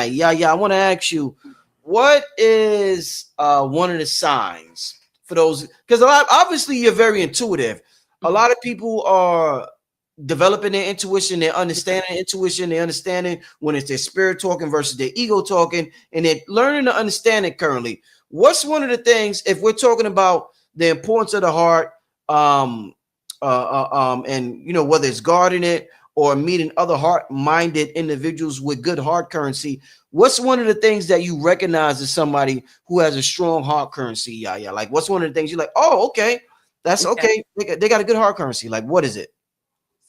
Yeah, yeah. I want to ask you, what is one of the signs for those? Because a lot, obviously, you're very intuitive. A Mhm. lot of people are developing their intuition, they're understanding their intuition, they're understanding when it's their spirit talking versus their ego talking, and they're learning to understand it currently. What's one of the things, if we're talking about the importance of the heart, um, and whether it's guarding it or meeting other heart-minded individuals with good heart currency, what's one of the things that you recognize as somebody who has a strong heart currency? Yeah, yeah. Like, what's one of the things you're like, oh, okay, that's Yeah. okay. They got a good heart currency. Like, what is it?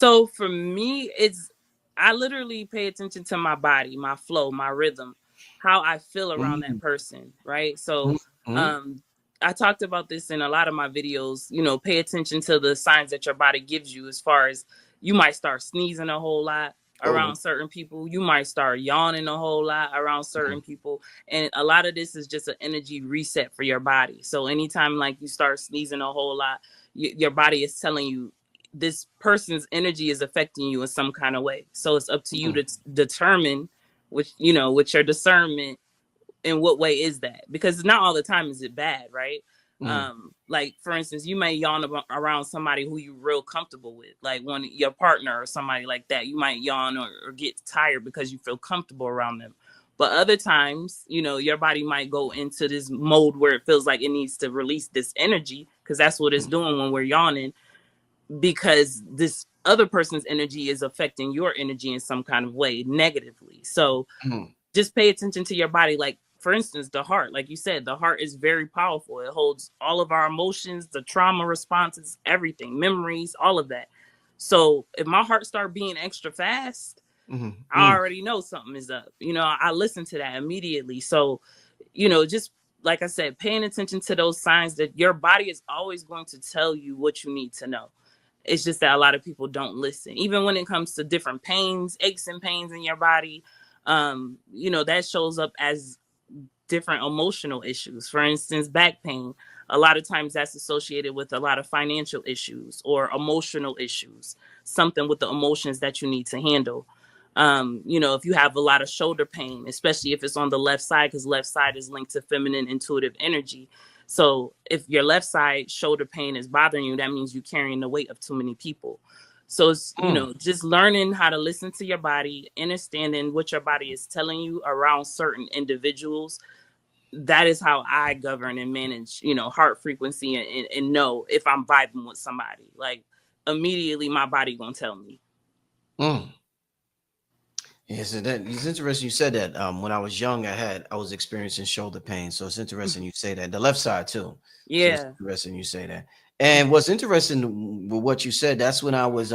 So for me, it's I literally pay attention to my body, my flow, my rhythm, how I feel around that Mm, person, right? So mm, mm. um I talked about this in a lot of my videos, pay attention to the signs that your body gives you as far as you might start sneezing a whole lot Oh, around certain people, you might start yawning a whole lot around mm, certain people, and a lot of this is just an energy reset for your body. So anytime like you start sneezing a whole lot, your body is telling you this person's energy is affecting you in some kind of way. So it's up to you mm, to determine with your discernment, in what way is that? Because not all the time is it bad, right? mm. Like for instance, you may yawn around somebody who you're real comfortable with, like when your partner or somebody like that, you might yawn or get tired because you feel comfortable around them. But other times, your body might go into this mode where it feels like it needs to release this energy, because that's what it's Mm, doing when we're yawning, because this other person's energy is affecting your energy in some kind of way negatively. So mm, just pay attention to your body. Like for instance, the heart, like you said, the heart is very powerful. It holds all of our emotions, the trauma responses, everything, memories, all of that. So if my heart start beating extra fast, mm, I mm. already know something is up. I listen to that immediately. So just like I said, paying attention to those signs that your body is always going to tell you what you need to know. It's just that a lot of people don't listen. Even when it comes to different pains, aches and pains in your body, that shows up as different emotional issues. For instance, back pain, a lot of times that's associated with a lot of financial issues or emotional issues, something with the emotions that you need to handle. If you have a lot of shoulder pain, especially if it's on the left side, because left side is linked to feminine intuitive energy. So if your left side shoulder pain is bothering you, that means you're carrying the weight of too many people. So it's, Mm. just learning how to listen to your body, understanding what your body is telling you around certain individuals. That is how I govern and manage, heart frequency, and know if I'm vibing with somebody. Like immediately my body gonna tell me. Mm. Yes, and that it's interesting you said that. When I was young, I was experiencing shoulder pain, so it's interesting you say that. The left side too. So it's Yeah. interesting you say that. And what's interesting with what you said, that's when I was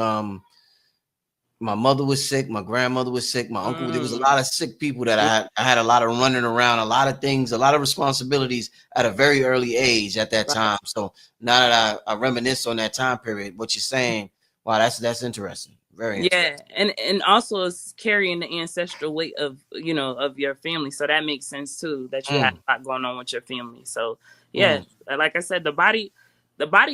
my mother was sick, my grandmother was sick, my uncle. There was a Mm. lot of sick people that I had a lot of running around, a lot of things, a lot of responsibilities at a very early age at that Right. time. So now that I reminisce on that time period, what you're saying, wow, that's interesting. Very Yeah, interesting. and also it's carrying the ancestral weight of your family, so that makes sense too. That you have Mm, a lot going on with your family. So yeah, mm, like I said, the body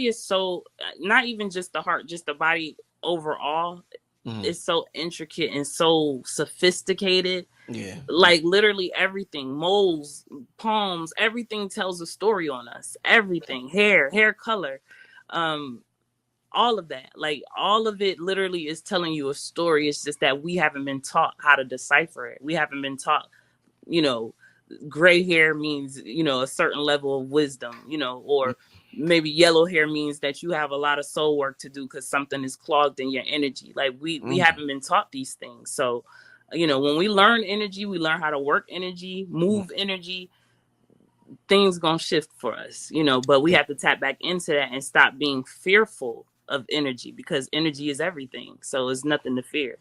is so not even just the heart, just the body overall mm. is so intricate and so sophisticated. Yeah. Like literally everything, moles, palms, everything tells a story on us. Everything, hair color. Um, all of that, like all of it literally is telling you a story. It's just that we haven't been taught how to decipher it. We haven't been taught, you know gray hair means a certain level of wisdom, or maybe yellow hair means that you have a lot of soul work to do because something is clogged in your energy. Like we Mm, haven't been taught these things. So when we learn energy, we learn how to work energy, mm. move energy. Things gonna shift for us, but we Yeah. have to tap back into that and stop being fearful of energy, because energy is everything, so it's nothing to fear.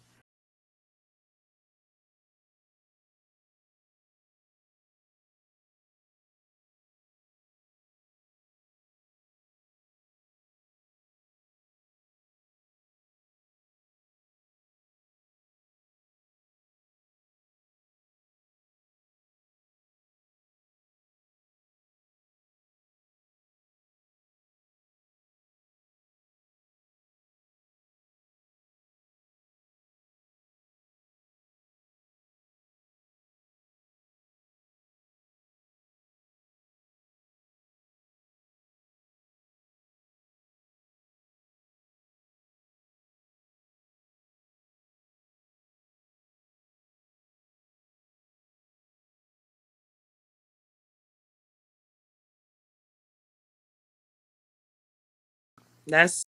That's